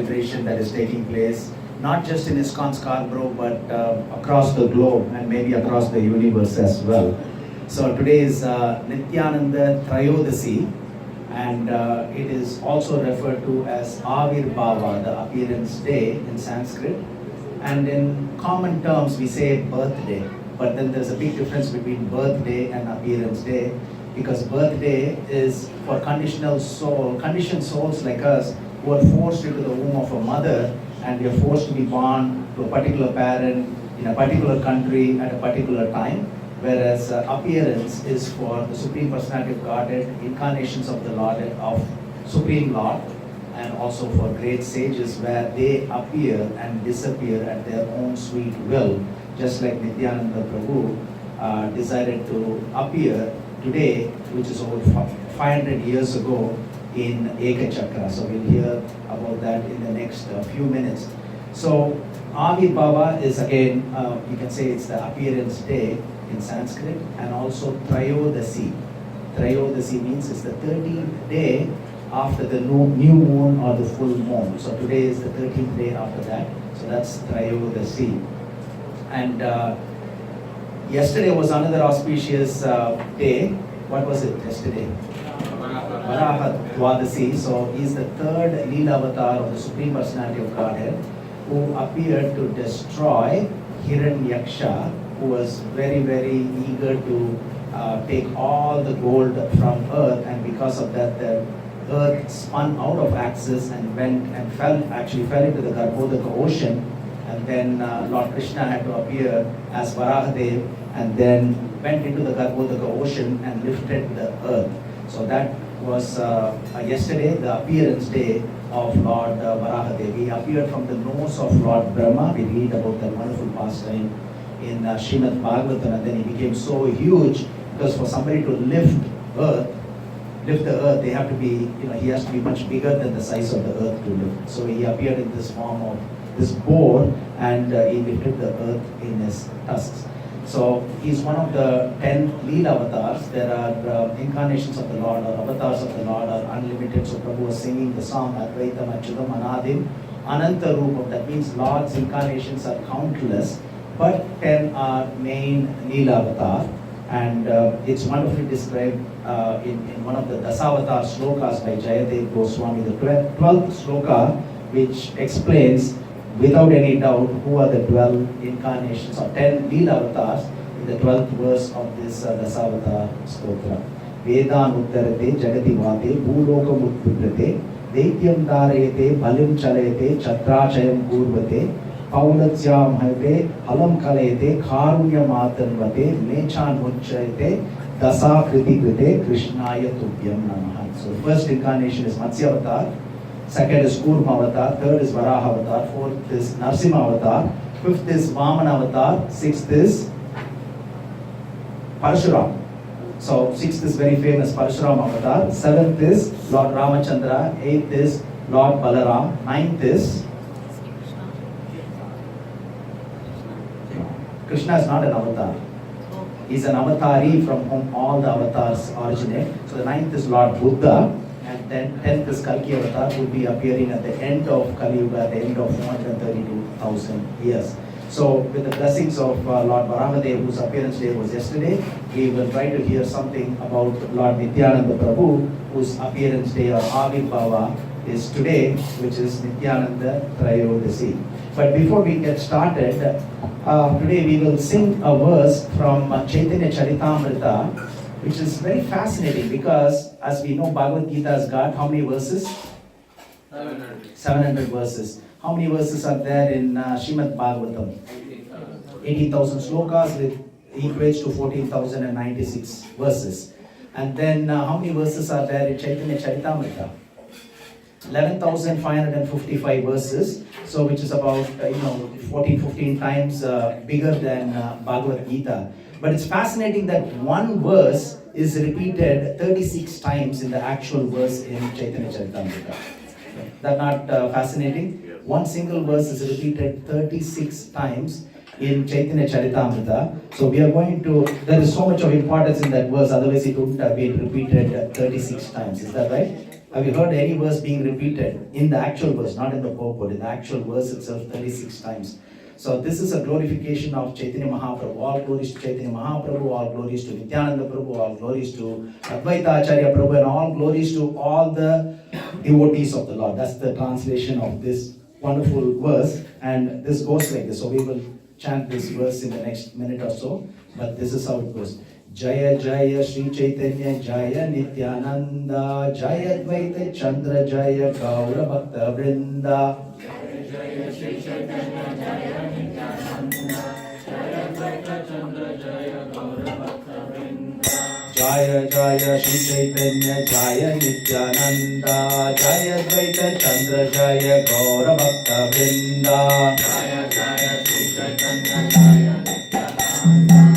celebration that is taking place not just in Iskcon Scarborough but across the globe and maybe across the universe as well. So today is Nithiyananda Trayodasi, and it is also referred to as Avirbhava, the appearance day in Sanskrit. And in common terms we say birthday, but then there's a big difference between birthday and appearance day, because birthday is for conditioned souls like us who are forced into the womb of a mother, and we are forced to be born to a particular parent in a particular country at a particular time. Whereas appearance is for the Supreme Personality of Godhead, incarnations of the Lord, of Supreme Lord, and also for great sages where they appear and disappear at their own sweet will, just like Nithiyananda Prabhu decided to appear today, which is over 500 years ago in Ekachakra. So we'll hear about that in the next few minutes. So Avirbhava is again, you can say it's the appearance day in Sanskrit, and also Trayodasi. Trayodasi means it's the 13th day after the new moon or the full moon. So today is the 13th day after that. So that's Trayodasi. And yesterday was another auspicious day. What was it yesterday? Varaha Dwadasi. So he's the third Leela avatar of the Supreme Personality of Godhead, who appeared to destroy Hiranyaksha, who was very, very eager to take all the gold from earth, and because of that the earth spun out of axis and went and fell into the Garbhodaka ocean, and then Lord Krishna had to appear as Varahadev and then went into the Garbhodaka ocean and lifted the earth. So that was yesterday, the appearance day of Lord Varahadev. He appeared from the nose of Lord Brahma. We read about that wonderful pastime in Srimad Bhagavatam, and then he became so huge because for somebody to lift the earth, they have to be, he has to be much bigger than the size of the earth to lift. So he appeared in this form of this boar, and he lifted the earth in his tusks. So he's one of the 10 Leela avatars. There are incarnations of the Lord, or avatars of the Lord are unlimited. So Prabhu was singing the song Advaitam Achyutam Anadim Ananta Rupam. That means Lord's incarnations are countless, but 10 are main Leela avatar. And it's wonderfully described in one of the Dasavatar slokas by Jayadev Goswami, the 12th sloka, which explains without any doubt who are the 12 incarnations or 10 Leela avatars in the 12th verse of this Dasavatar sloka. Vedan uttarate jagati vate bhulokam utpiprate daityam dharayate balim chalayate chatrachayam kurvate Paulatyam haite halam kalayate karunyam atanvate mechan muchayate dasa kriti krite krishnaya tubhyam namaha. So the first incarnation is Matsya avatar, second is Kurma avatar, third is Varaha avatar, fourth is Narsimha avatar, fifth is Vamana avatar, sixth is Parshuram. So sixth is very famous Parshuram avatar, seventh is Lord Ramachandra, eighth is Lord Balaram, ninth is Krishna is not an avatar. He's an avatari from whom all the avatars originate. So the ninth is Lord Buddha, and then 10th is Kalki avatar, who will be appearing at the end of Kali Yuga, at the end of 432,000 years. So with the blessings of Lord Varahadev, whose appearance day was yesterday, we will try to hear something about Lord Nithiyananda Prabhu, whose appearance day or Avirbhava is today, which is Nithiyananda Trayodasi. But before we get started, today we will sing a verse from Chaitanya Charitamrita, which is very fascinating because, as we know, Bhagavad Gita has got how many verses? 700 verses. How many verses are there in Srimad Bhagavatam? 18,000 slokas, which equates to 14,096 verses. And then how many verses are there in Chaitanya Charitamrita? 11,555 verses, so which is about 14-15 times bigger than Bhagavad Gita. But it's fascinating that one verse is repeated 36 times in the actual verse in Chaitanya Charitamrita. That's not fascinating? One single verse is repeated 36 times in Chaitanya Charitamrita. So we are going to, there is so much of importance in that verse, otherwise it wouldn't have been repeated 36 times. Is that right? Have you heard any verse being repeated in the actual verse, not in the purport, in the actual verse itself 36 times? So this is a glorification of Chaitanya Mahaprabhu. All glories to Chaitanya Mahaprabhu, all glories to Nithiyananda Prabhu, all glories to Advaita Acharya Prabhu, and all glories to all the devotees of the Lord. That's the translation of this wonderful verse, and this goes like this. So we will chant this verse in the next minute or so, but this is how it goes. Jaya Jaya Shri Chaitanya Jaya Nityananda Jaya Advaita Chandra Jaya Gaura Bhakta Vrinda Jaya Jaya Shri Chaitanya Jaya Nityananda Jaya Advaita Chandra Jaya Gaura Bhakta Vrinda Jaya Jaya Shri Chaitanya Jaya Nityananda Jaya Advaita Chandra Jaya Gaura Bhakta Vrinda Jaya Jaya Shri Chaitanya Jaya Nityananda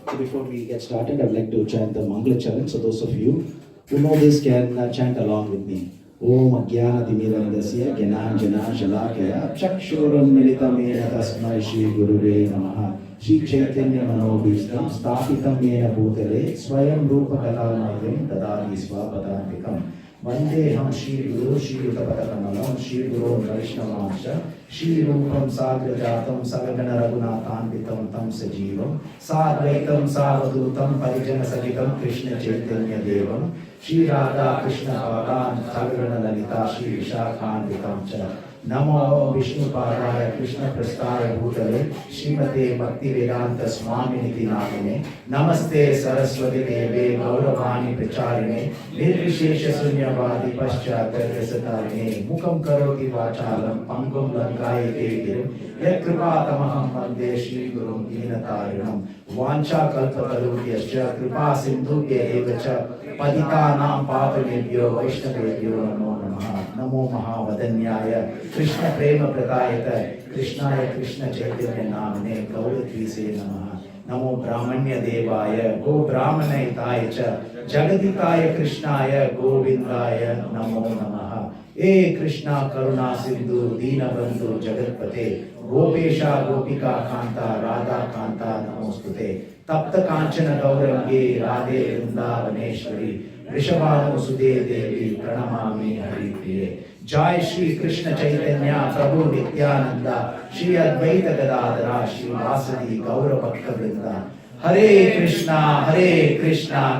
So before we get started, I'd like to chant the Mangala Charan. So those of you who know this can chant along with me. Om Ajnana Timirandasya Gyananjana Shalakaya Chakshuram Militamena Tasmai Shri Gurave Namaha Shri Chaitanya Manobhishtam Sthapitam Yena Bhutale Swayam Rupa Kalamayam Tadadi Swapadantikam Vandeham Shri Guru Shri Utapatamalam Shri Guru Vaishnavansha Shri Rupam Sagrajatam Sagagana Raghunathanvitam Tam Sajivam Sadvaitam Savadutam Parijana Sagitam Krishna Chaitanya Devam Shri Radha Krishna Padan Sagagana Lalita Shri Vishakhanvitam Cha Namo Vishnu Padaya Krishna Prasthaya Bhutale Srimate Bhakti Vedanta Swami Niti Namine Namaste Saraswati Deve Gauravani Pracharine Nirvishesha Sunyavadi Paschatyasatarine Mukam Karoti Vachalam Pangum Lankaya Deviram Yakripātamaham Vande Shri Gurum Dīnatarinam Vancha Kalpatarubhyascha Kripa Sindhubhya Evacha Patitanam Papanebhyo Vaishnavebhyo Namo Namaha Namo Mahavadanyaya Krishna Prema Pradayata Krishnaya Krishna Chaitanya Namane Gauratrise Namaha Namo Brahmanya Devaya Go Brahmanayitaya Cha Jagadikaya Krishnaya Govindaya Namo Namaha E Krishna Karuna Sindhu Deenabandhu Jagatpate Gopesha Gopika Kanta Radha Kanta Namostute Tapta Kanchana Gaurange Radhe Vrindavaneshwari Rishabhanu Sude Devi Pranamami Haripriye Jai Shri Krishna Chaitanya Prabhu Nityananda Shri Advaita Gadadhara Shri Vasadi Gaura Bhakta Vrinda Hare Krishna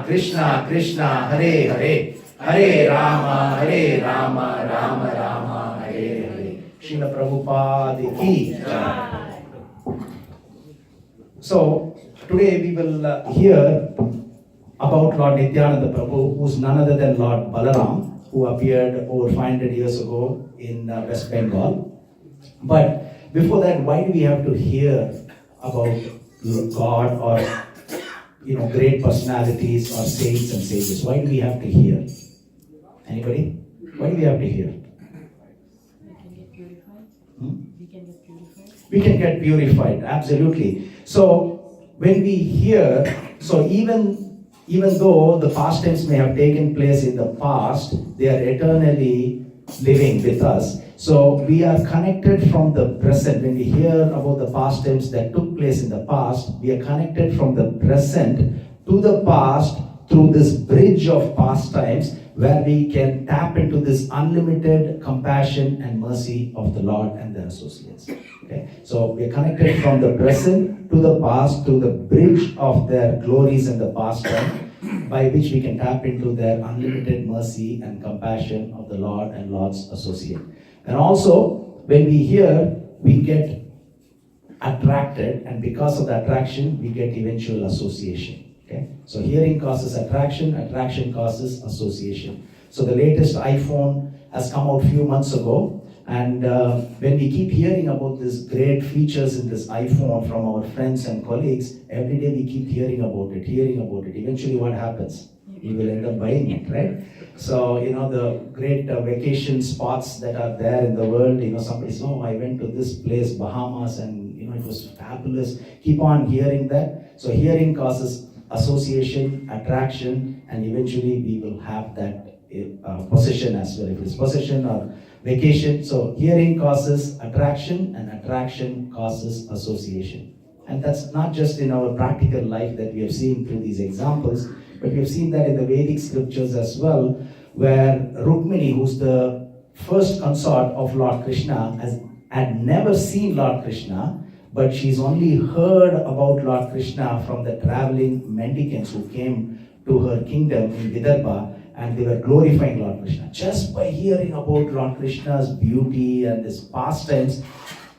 Krishna Krishna Hare Hare Hare Rama Rama Rama Hare Hare Srila Prabhupada Ki Jai. So today we will hear about Lord Nithiyananda Prabhu, who is none other than Lord Balaram, who appeared over 500 years ago in West Bengal. But before that, why do we have to hear about God or great personalities or saints and sages? Why do we have to hear? Anybody? Why do we have to hear? We can get purified. We can get purified, absolutely. So when we hear, so even though the pastimes may have taken place in the past, they are eternally living with us. So we are connected from the present. When we hear about the pastimes that took place in the past, we are connected from the present to the past through this bridge of pastimes, where we can tap into this unlimited compassion and mercy of the Lord and their associates. Okay? So we are connected from the present to the past through the bridge of their glories and the past time, by which we can tap into their unlimited mercy and compassion of the Lord and Lord's associate. And also, when we hear, we get attracted, and because of the attraction, we get eventual association. Okay? So hearing causes attraction, attraction causes association. So the latest iPhone has come out a few months ago. And when we keep hearing about these great features in this iPhone from our friends and colleagues, every day we keep hearing about it. Eventually what happens? We will end up buying it, right? So, the great vacation spots that are there in the world, somebody says, oh, I went to this place, Bahamas, and, it was fabulous. Keep on hearing that. So hearing causes association, attraction, and eventually we will have that possession as well. If it's possession or vacation, so hearing causes attraction, and attraction causes association. And that's not just in our practical life that we have seen through these examples, but we have seen that in the Vedic scriptures as well, where Rukmini, who's the first consort of Lord Krishna, had never seen Lord Krishna, but she's only heard about Lord Krishna from the traveling mendicants who came to her kingdom in Vidarbha, and they were glorifying Lord Krishna. Just by hearing about Lord Krishna's beauty and his pastimes,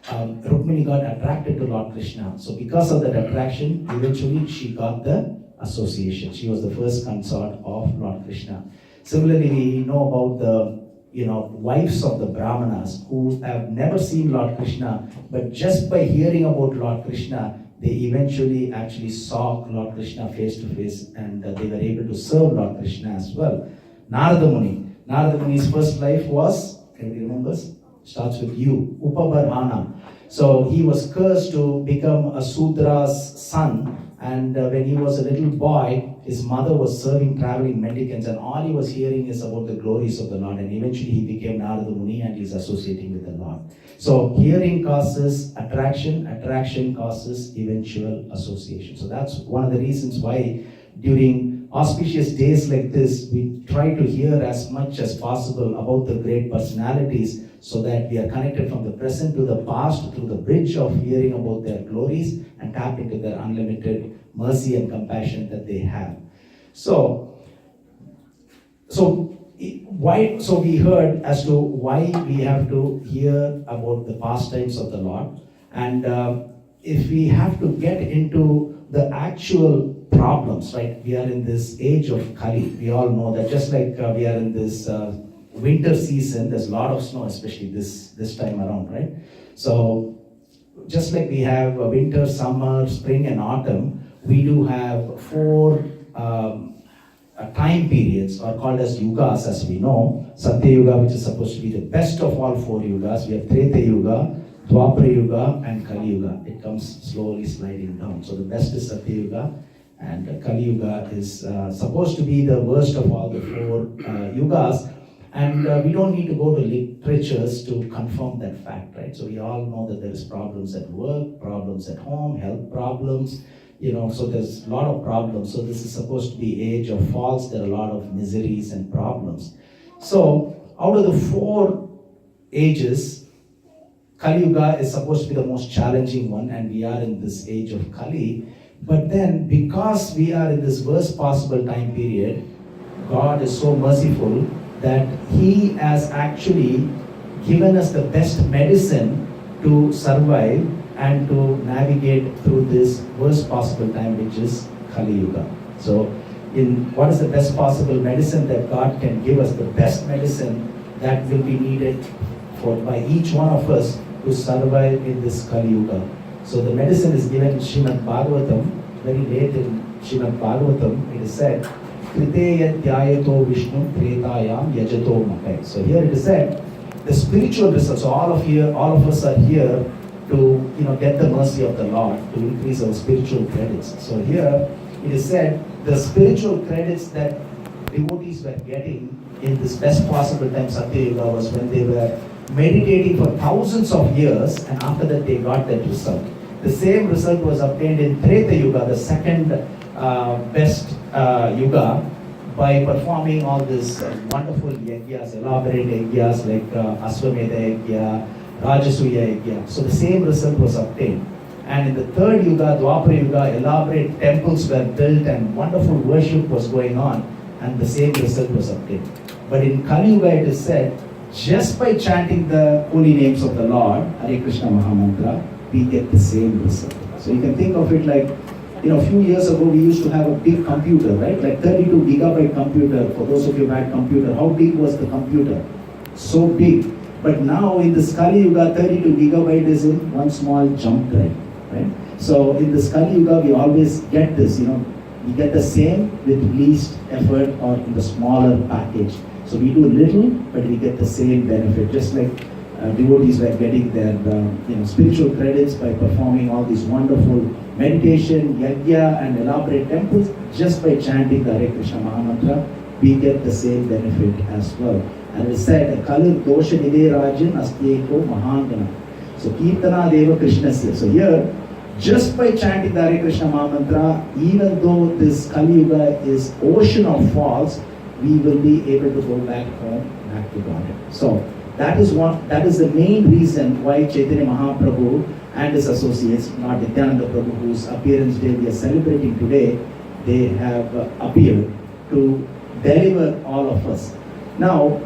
Rukmini got attracted to Lord Krishna. So because of that attraction, eventually she got the association. She was the first consort of Lord Krishna. Similarly, we know about the wives of the Brahmanas who have never seen Lord Krishna, but just by hearing about Lord Krishna, they eventually actually saw Lord Krishna face to face, and they were able to serve Lord Krishna as well. Narada Muni. Narada Muni's first life was, anybody remembers? Starts with U, Upabarhana. So he was cursed to become a Sudra's son, and when he was a little boy, his mother was serving traveling mendicants, and all he was hearing is about the glories of the Lord, and eventually he became Narada Muni and he's associating with the Lord. So hearing causes attraction, attraction causes eventual association. So that's one of the reasons why during auspicious days like this, we try to hear as much as possible about the great personalities, so that we are connected from the present to the past through the bridge of hearing about their glories and tap into their unlimited mercy and compassion that they have. So we heard as to why we have to hear about the pastimes of the Lord, and if we have to get into the actual problems, right? We are in this age of Kali. We all know that, just like we are in this winter season, there's a lot of snow, especially this time around, right? So just like we have winter, summer, spring, and autumn, we do have four time periods, are called as yugas, as we know. Satya Yuga, which is supposed to be the best of all four yugas. We have Treta Yuga, Dwapara Yuga, and Kali Yuga. It comes slowly sliding down. So the best is Satya Yuga, and Kali Yuga is supposed to be the worst of all the four yugas. And we don't need to go to literatures to confirm that fact, right? So we all know that there is problems at work, problems at home, health problems, so there's a lot of problems. So this is supposed to be age of faults. There are a lot of miseries and problems. So out of the four ages, Kali Yuga is supposed to be the most challenging one, and we are in this age of Kali. But then, because we are in this worst possible time period, God is so merciful that He has actually given us the best medicine to survive and to navigate through this worst possible time, which is Kali Yuga. So, what is the best possible medicine that God can give us? The best medicine that will be needed by each one of us to survive in this Kali Yuga. So the medicine is given in Srimad Bhagavatam. Very late in Srimad Bhagavatam, it is said, Kriteya Dhyayato Vishnu Tretayam Yajato Makai. So here it is said, the spiritual results. So all of us are here to get the mercy of the Lord, to increase our spiritual credits. So here it is said, the spiritual credits that devotees were getting in this best possible time, Satya Yuga, was when they were meditating for thousands of years, and after that they got that result. The same result was obtained in Treta Yuga, the second best yuga, by performing all these wonderful yajnas, elaborate yajnas like Aswamedha Yajna, Rajasuya Yajna. So the same result was obtained. And in the third yuga, Dwapara Yuga, elaborate temples were built and wonderful worship was going on, and the same result was obtained. But in Kali Yuga it is said, just by chanting the holy names of the Lord, Hare Krishna Mahamantra, we get the same result. So you can think of it like, a few years ago we used to have a big computer, right? Like 32 gigabyte computer. For those of you who had computer, how big was the computer? so big. But now in this Kali Yuga, 32 gigabyte is in one small jump drive, right? So in this Kali Yuga, we always get this, we get the same with least effort or in the smaller package. So we do little, but we get the same benefit, just like devotees were getting their spiritual credits by performing all these wonderful meditation, yajna and elaborate temples. Just by chanting the Hare Krishna Mahamantra, we get the same benefit as well. And it said, Kalir dosha nide rajan asteko mahangana. So Kirtana deva Krishnasya. So here, just by chanting the Hare Krishna Mahamantra, even though this Kali Yuga is ocean of faults, we will be able to go back home, back to Godhead. So that is the main reason why Chaitanya Mahaprabhu and his associates, not Nithiyananda Prabhu, whose appearance day we are celebrating today, they have appeared to deliver all of us. Now,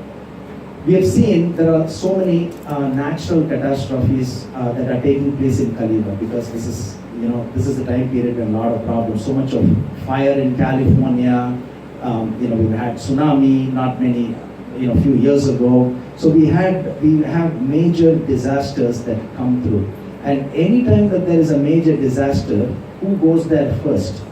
we have seen there are so many natural catastrophes that are taking place in Kali Yuga, because this is the time period when a lot of problems, so much of fire in California, we've had tsunami not many, few years ago. So we have major disasters that come through. And anytime that there is a major disaster, who goes there first?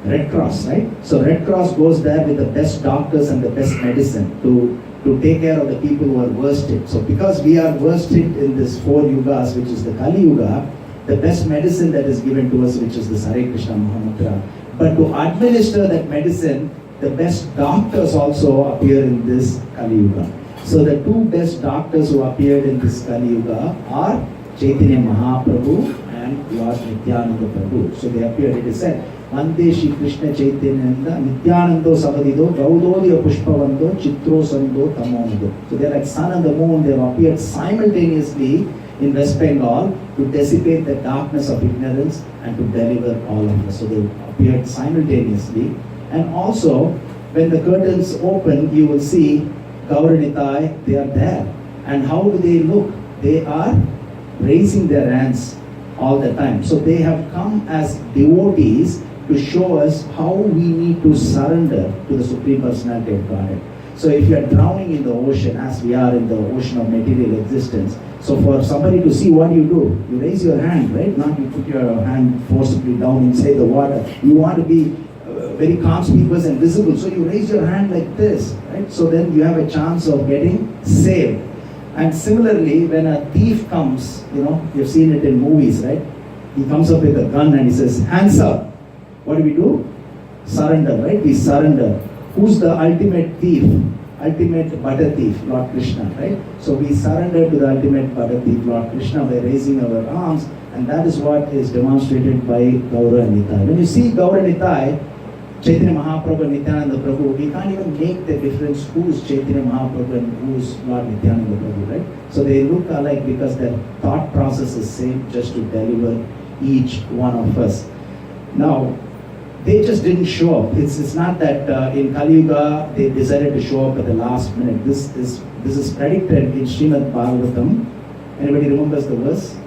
Red Cross, right? So Red Cross goes there with the best doctors and the best medicine to take care of the people who are worsted. So because we are worsted in this 4 yugas, which is the Kali Yuga, the best medicine that is given to us, which is the Hare Krishna Mahamantra. But to administer that medicine, the best doctors also appear in this Kali Yuga. So the 2 best doctors who appeared in this Kali Yuga are Chaitanya Mahaprabhu and Lord Nithiyananda Prabhu. So they appeared, it is said, Vande Shri Krishna Chaitanya Nityanando Savadido Gaudodya Pushpavando Chitro Sando Tamondo. So they are like sun and the moon. They have appeared simultaneously in West Bengal to dissipate the darkness of ignorance and to deliver all of us. So they appeared simultaneously. And also, when the curtains open, you will see Gauranitai, they are there. And how do they look? They are raising their hands all the time. So they have come as devotees to show us how we need to surrender to the Supreme Personality of Godhead. So if you are drowning in the ocean, as we are in the ocean of material existence, so for somebody to see, what do? You raise your hand, right? Not you put your hand forcibly down inside the water. You want to be very conspicuous and visible, so you raise your hand like this, right? So then you have a chance of getting saved. And similarly, when a thief comes, you've seen it in movies, right? He comes up with a gun and he says, hands up. What do? Surrender, right? We surrender. Who's the ultimate thief? Ultimate butter thief, Lord Krishna, right? So we surrender to the ultimate butter thief, Lord Krishna, by raising our arms, and that is what is demonstrated by Gaura Nitai. When you see Gaura Nitai, Chaitanya Mahaprabhu and Nityananda Prabhu, we can't even make the difference who's Chaitanya Mahaprabhu and who's Lord Nityananda Prabhu, right? So they look alike because their thought process is same, just to deliver each one of us. Now, they just didn't show up. It's not that in Kali Yuga they decided to show up at the last minute. This is predicted in Srimad Bhagavatam. Anybody remembers the verse?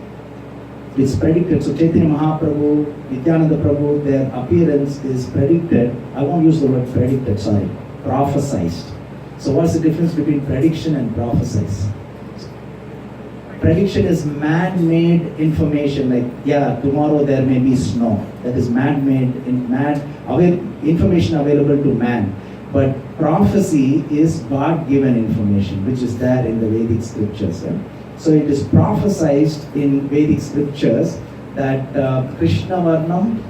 It's predicted. So Chaitanya Mahaprabhu, Nityananda Prabhu, their appearance is predicted. I won't use the word predicted, sorry. Prophesized. So what's the difference between prediction and prophesize? Prediction is man-made information, like, tomorrow there may be snow. That is man-made, information available to man. But prophecy is God-given information, which is there in the Vedic scriptures. Right? So it is prophesized in Vedic scriptures that Krishna Varnam,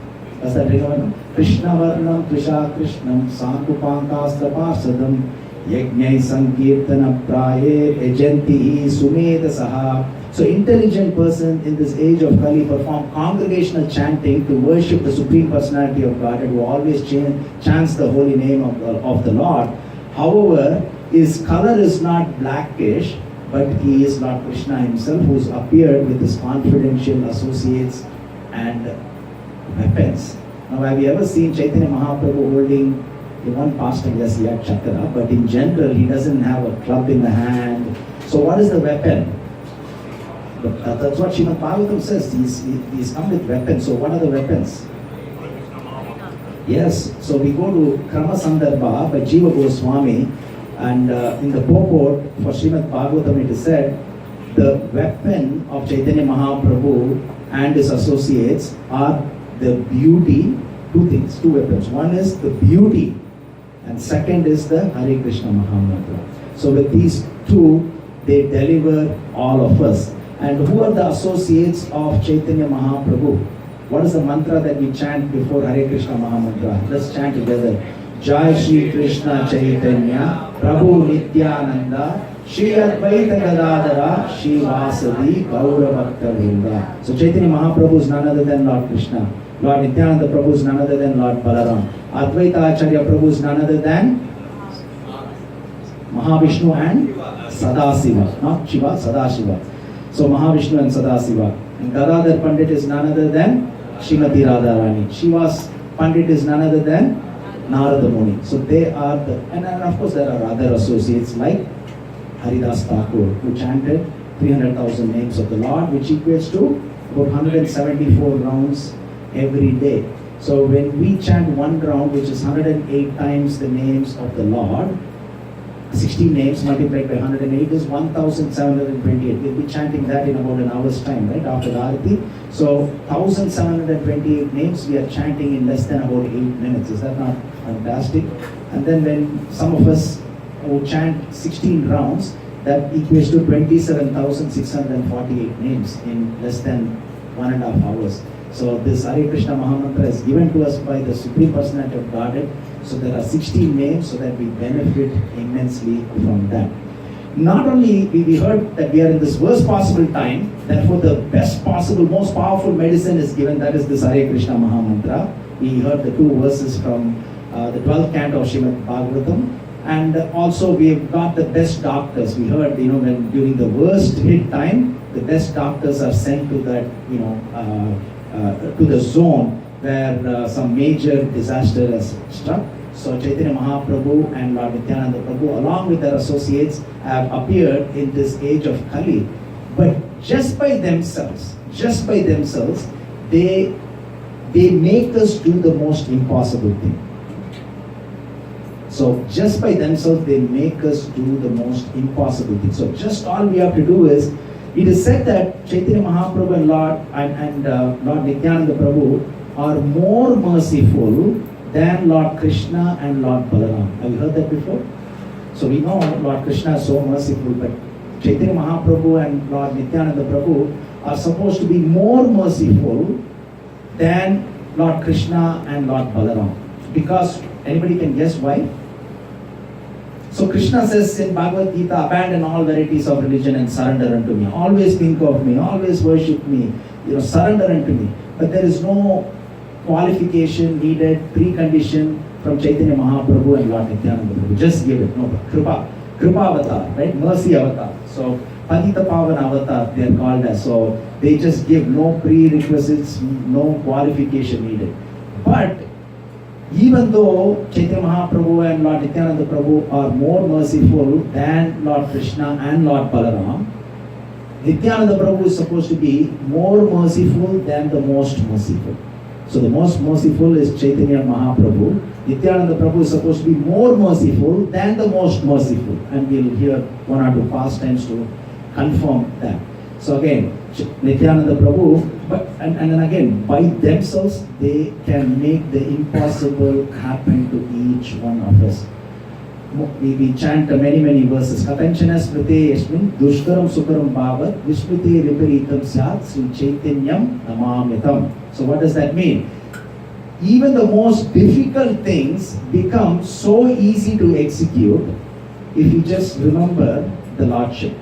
does that ring a bell? Krishna Varnam, Krisha Krishnam, Sankupankastra Parsadam, Yajnai Sankirtana Praye, Ejanti Sumeda Saha. So intelligent person in this age of Kali perform congregational chanting to worship the Supreme Personality of Godhead, who always chants the holy name of the Lord. However, his color is not blackish, but he is Lord Krishna himself, who's appeared with his confidential associates and weapons. Now, have you ever seen Chaitanya Mahaprabhu holding one pastor? Yes, he had chakra, but in general, he doesn't have a club in the hand. So what is the weapon? That's what Srimad Bhagavatam says. He's come with weapons. So what are the weapons? Yes. So we go to Krama Sandarbha by Jiva Goswami. And in the purport for Srimad Bhagavatam it is said, the weapon of Chaitanya Mahaprabhu and his associates are the beauty, two things, two weapons. One is the beauty and second is the Hare Krishna Mahamantra. So with these two, they deliver all of us. And who are the associates of Chaitanya Mahaprabhu? What is the mantra that we chant before Hare Krishna Mahamantra? Let's chant together. Jai Shri Krishna Chaitanya Prabhu Nithiyananda Shri Advaita Gadadhara Shri Vasadi Gaura Bhakta Vrinda. So Chaitanya Mahaprabhu is none other than Lord Krishna. Lord Nithiyananda Prabhu is none other than Lord Balaram. Advaita Acharya Prabhu is none other than Mahavishnu and Sadasiva. Not Shiva, Sadashiva. So Mahavishnu and Sadasiva. And Gadadhar Pandit is none other than Srimati Radharani. Shiva's Pandit is none other than Narada Muni. So they are the, and of course there are other associates like Haridas Thakur, who chanted 300,000 names of the Lord, which equates to about 174 rounds every day. So when we chant one round, which is 108 times the names of the Lord, 16 names multiplied by 108 is 1,728. We'll be chanting that in about an hour's time, right, after the Arati. So 1,728 names we are chanting in less than about 8 minutes. Is that not fantastic? And then when some of us who chant 16 rounds, that equates to 27,648 names in less than 1.5 hours. So this Hare Krishna Mahamantra is given to us by the Supreme Personality of Godhead. So there are 16 names so that we benefit immensely from that. Not only we heard that we are in this worst possible time, therefore the best possible, most powerful medicine is given, that is this Hare Krishna Mahamantra. We heard the two verses from the 12th canto of Srimad Bhagavatam. And also we have got the best doctors. We heard, when during the worst hit time, the best doctors are sent to that, to the zone where some major disaster has struck. So Chaitanya Mahaprabhu and Lord Nithiyananda Prabhu, along with their associates, have appeared in this age of Kali. But just by themselves, they make us do the most impossible thing. So just by themselves, they make us do the most impossible thing. So just all we have to do is, it is said that Chaitanya Mahaprabhu and Lord Nithiyananda Prabhu are more merciful than Lord Krishna and Lord Balaram. Have you heard that before? So we know Lord Krishna is so merciful, but Chaitanya Mahaprabhu and Lord Nithiyananda Prabhu are supposed to be more merciful than Lord Krishna and Lord Balaram. Because anybody can guess why? So Krishna says in Bhagavad Gita, abandon all varieties of religion and surrender unto me. Always think of me, always worship me, surrender unto me. But there is no qualification needed, precondition from Chaitanya Mahaprabhu and Lord Nithiyananda Prabhu. Just give it. No, Kripa Avatar, right? Mercy Avatar. So Padita Pavana Avatar they are called as. So they just give no prerequisites, no qualification needed. But even though Chaitanya Mahaprabhu and Lord Nithiyananda Prabhu are more merciful than Lord Krishna and Lord Balaram, Nithiyananda Prabhu is supposed to be more merciful than the most merciful. So the most merciful is Chaitanya Mahaprabhu. Nithiyananda Prabhu is supposed to be more merciful than the most merciful. And we'll hear one or two pastimes to confirm that. So again, Nithiyananda Prabhu, and then again, by themselves, they can make the impossible happen to each one of us. We chant many verses. Katanchana smrite yasmin dushkaram sukaram bhavat vismrite viparitam syat Sri Chaitanyam namamitam. So what does that mean? Even the most difficult things become so easy to execute if you just remember the Lordship.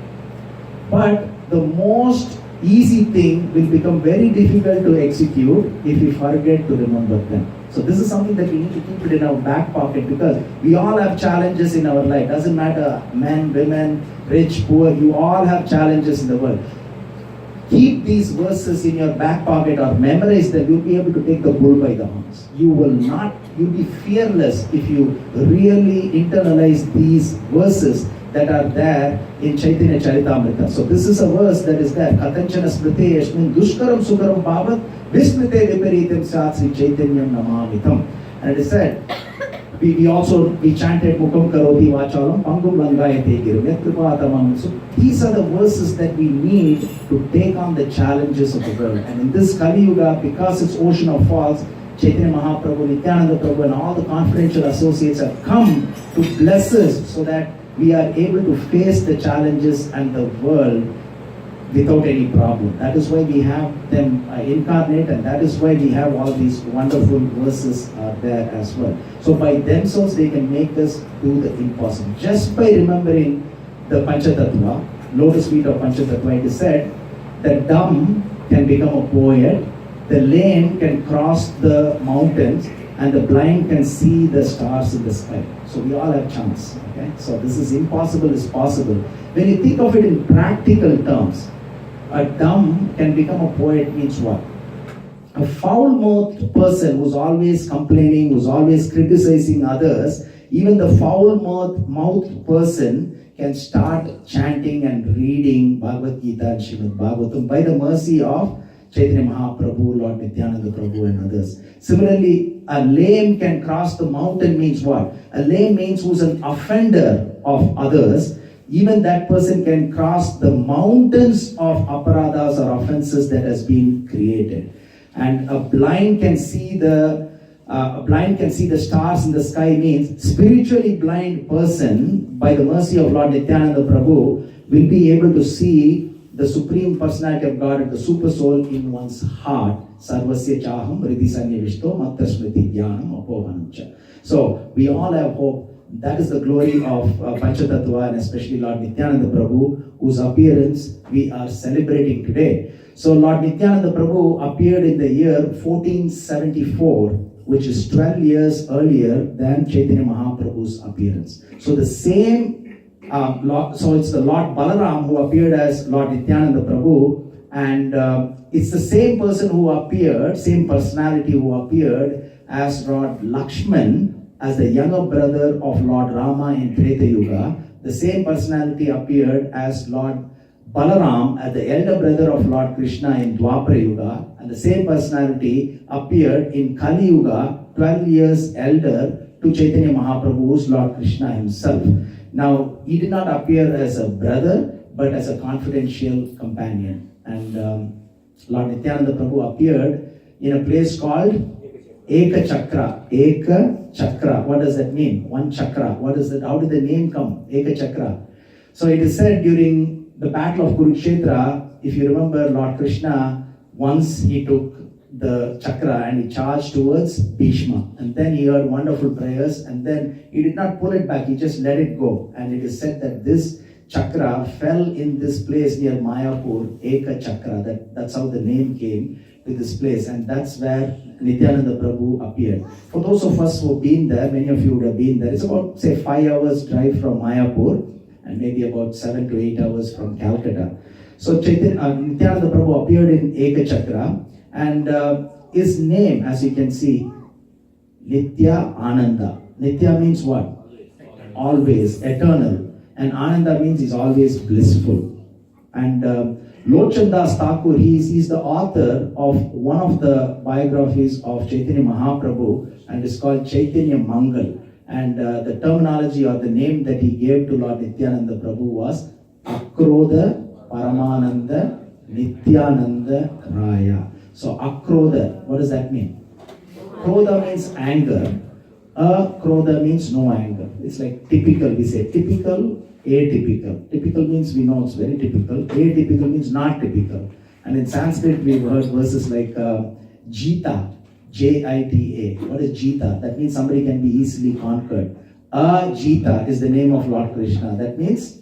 But the most easy thing will become very difficult to execute if we forget to remember them. So this is something that we need to keep it in our back pocket, because we all have challenges in our life. Doesn't matter, men, women, rich, poor, you all have challenges in the world. Keep these verses in your back pocket or memorize them. You'll be able to take the bull by the horns. You'll be fearless if you really internalize these verses that are there in Chaitanya Charitamrita. So this is a verse that is there. Katanchana smrite yasmin dushkaram sukaram bhavat vismrite viparitam syat Sri Chaitanyam namamitam. And it is said, we chanted Mukam Karoti Vachalam, Pangum Langayate Girum, Yatrupatamam. So these are the verses that we need to take on the challenges of the world. And in this Kali Yuga, because it's ocean of faults, Chaitanya Mahaprabhu, Nityananda Prabhu, and all the confidential associates have come to bless us so that we are able to face the challenges and the world without any problem. That is why we have them incarnate, and that is why we have all these wonderful verses there as well. So by themselves they can make us do the impossible. Just by remembering the Panchatattva, lotus feet of Panchatattva, it is said the dumb can become a poet, the lame can cross the mountains, and the blind can see the stars in the sky. So we all have chance. Okay? So this is impossible is possible. When you think of it in practical terms, a dumb can become a poet means what? A foul-mouthed person who's always complaining, who's always criticizing others, even the foul-mouthed person can start chanting and reading Bhagavad Gita and Srimad Bhagavatam by the mercy of Chaitanya Mahaprabhu, Lord Nityananda Prabhu and others. Similarly, a lame can cross the mountain means what? A lame means who's an offender of others. Even that person can cross the mountains of aparadas or offenses that has been created. And a blind can see the stars in the sky means spiritually blind person, by the mercy of Lord Nityananda Prabhu, will be able to see the Supreme Personality of God, the Super Soul in one's heart. Sarvasya chaham hridi sannivishto matta smriti jnanam apohanamcha. So we all have hope. That is the glory of Panchatattva, and especially Lord Nityananda Prabhu, whose appearance we are celebrating today. So Lord Nityananda Prabhu appeared in the year 1474, which is 12 years earlier than Chaitanya Mahaprabhu's appearance. So the same, so it's the Lord Balaram who appeared as Lord Nityananda Prabhu, and it's the same person who appeared, same personality who appeared as Lord Lakshman, as the younger brother of Lord Rama in Treta Yuga. The same personality appeared as Lord Balaram, as the elder brother of Lord Krishna in Dwapara Yuga, and the same personality appeared in Kali Yuga, 12 years elder to Chaitanya Mahaprabhu, who's Lord Krishna himself. Now, he did not appear as a brother, but as a confidential companion. And Lord Nityananda Prabhu appeared in a place called Eka Chakra. Eka Chakra. What does that mean? One chakra. What is that? How did the name come? Eka Chakra. So it is said during the battle of Kurukshetra, if you remember, Lord Krishna, once he took the chakra and he charged towards Bhishma. And then he heard wonderful prayers, and then he did not pull it back, he just let it go. And it is said that this chakra fell in this place near Mayapur, Eka Chakra. That's how the name came to this place, and that's where Nityananda Prabhu appeared. For those of us who have been there, many of you would have been there, it's about, say, 5 hours drive from Mayapur, and maybe about 7 to 8 hours from Calcutta. So Nityananda Prabhu appeared in Eka Chakra, and his name, as you can see, Nitya Ananda. Nitya means what? Always, eternal. And Ananda means he's always blissful. And Lochan Das Thakur, he's the author of one of the biographies of Chaitanya Mahaprabhu, and it's called Chaitanya Mangal. And the terminology or the name that he gave to Lord Nityananda Prabhu was Akrodha Paramananda Nityananda Raya. So Akrodha, what does that mean? Krodha means anger. Akrodha means no anger. It's like typical, we say typical, atypical. Typical means we know it's very typical. Atypical means not typical. And in Sanskrit we've heard verses like Jita, Jita. What is Jita? That means somebody can be easily conquered. Jita is the name of Lord Krishna. That means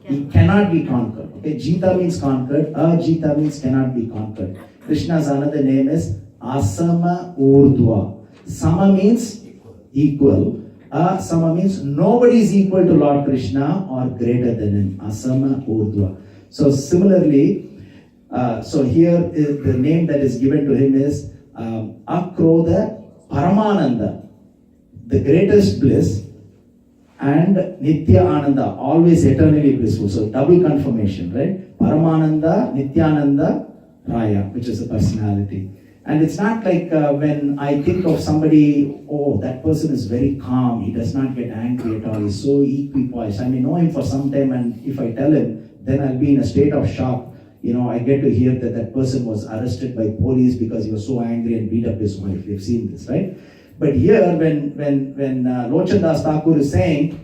he cannot be conquered. Okay, Jita means conquered. Jita means cannot be conquered. Krishna's another name is Asama Urdhva. Sama means equal. Sama means nobody is equal to Lord Krishna or greater than him. Asama Urdhva. So similarly, so here is the name that is given to him is Akrodha Paramananda, the greatest bliss, and Nitya Ananda, always eternally blissful. So double confirmation, right? Paramananda, Nityananda, Raya, which is a personality. And it's not like when I think of somebody, oh, that person is very calm, he does not get angry at all, he's so equipoised. I may know him for some time, and if I tell him, then I'll be in a state of shock. I get to hear that that person was arrested by police because he was so angry and beat up his wife. We've seen this, right? But here, when Lochan Das Thakur is saying,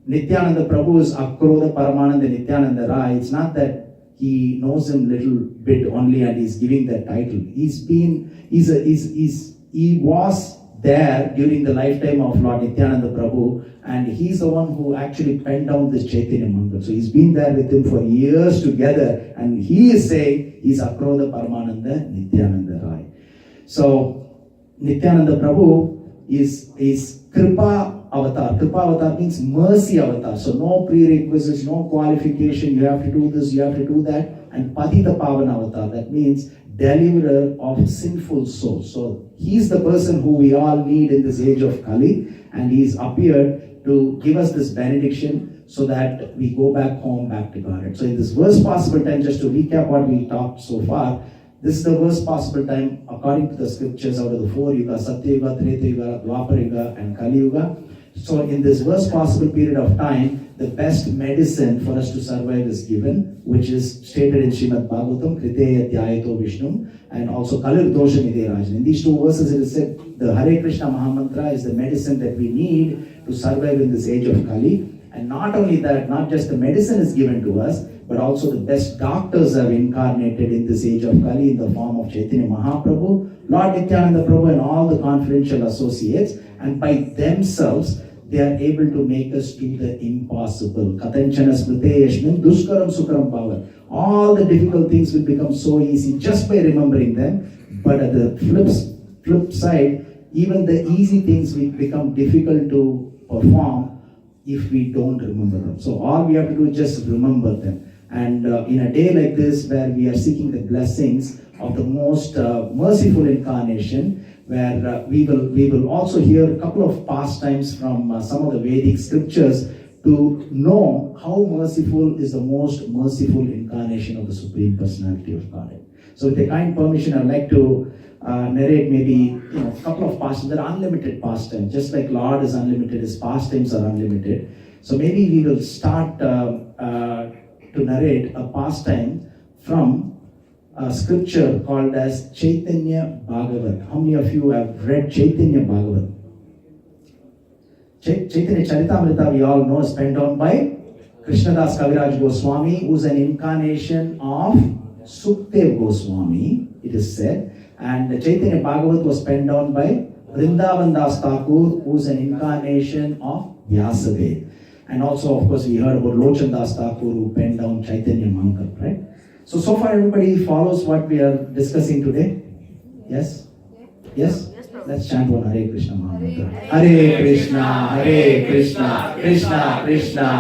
Nithiyananda Prabhu is Akrodha Paramananda Nithiyananda Rai, it's not that he knows him little bit only and he's giving that title. He was there during the lifetime of Lord Nithiyananda Prabhu, and he's the one who actually penned down this Chaitanya Mangal. So he's been there with him for years together, and he is saying he's Akrodha Paramananda Nithiyananda Rai. So Nithiyananda Prabhu is Kripa Avatar. Kripa Avatar means mercy avatar. So no prerequisites, no qualification, you have to do this, you have to do that. And Patita Pavana Avatar, that means deliverer of sinful souls. So he's the person who we all need in this age of Kali, and he's appeared to give us this benediction so that we go back home, back to Godhead. So in this worst possible time, just to recap what we talked so far, this is the worst possible time according to the scriptures out of the 4 yugas, Satya Yuga, Treta Yuga, Dwapara Yuga and Kali Yuga. So in this worst possible period of time, the best medicine for us to survive is given, which is stated in Srimad Bhagavatam, Kriteya Dhyayato Vishnu, and also Kalir Dosha Nidhe. In these 2 verses it is said, the Hare Krishna Mahamantra is the medicine that we need to survive in this age of Kali. And not only that, not just the medicine is given to us, but also the best doctors have incarnated in this age of Kali in the form of Chaitanya Mahaprabhu, Lord Nityananda Prabhu and all the confidential associates, and by themselves they are able to make us do the impossible. Katanchana smrite yashmin duskaram sukaram bhava. All the difficult things will become so easy just by remembering them. But at the flip side, even the easy things will become difficult to perform if we don't remember them. So all we have to do is just remember them. And in a day like this, where we are seeking the blessings of the most merciful incarnation, where we will also hear a couple of pastimes from some of the Vedic scriptures to know how merciful is the most merciful incarnation of the Supreme Personality of Godhead. So with a kind permission, I'd like to narrate maybe a couple of pastimes. There are unlimited pastimes, just like Lord is unlimited, his pastimes are unlimited. So maybe we will start to narrate a pastime from a scripture called as Chaitanya Bhagavat. How many of you have read Chaitanya Bhagavat? Chaitanya Charitamrita, we all know, is penned down by Krishnadas Kaviraj Goswami, who is an incarnation of Sukdev Goswami, it is said. And Chaitanya Bhagavat was penned down by Vrindavan Das Thakur, who is an incarnation of Vyasadeva. And also, of course, we heard about Lochan Das Thakur, who penned down Chaitanya Mangal, right? So far everybody follows what we are discussing today? Yes? Yes? Let's chant one Hare Krishna Mahamantra. Hare Krishna, Krishna Krishna.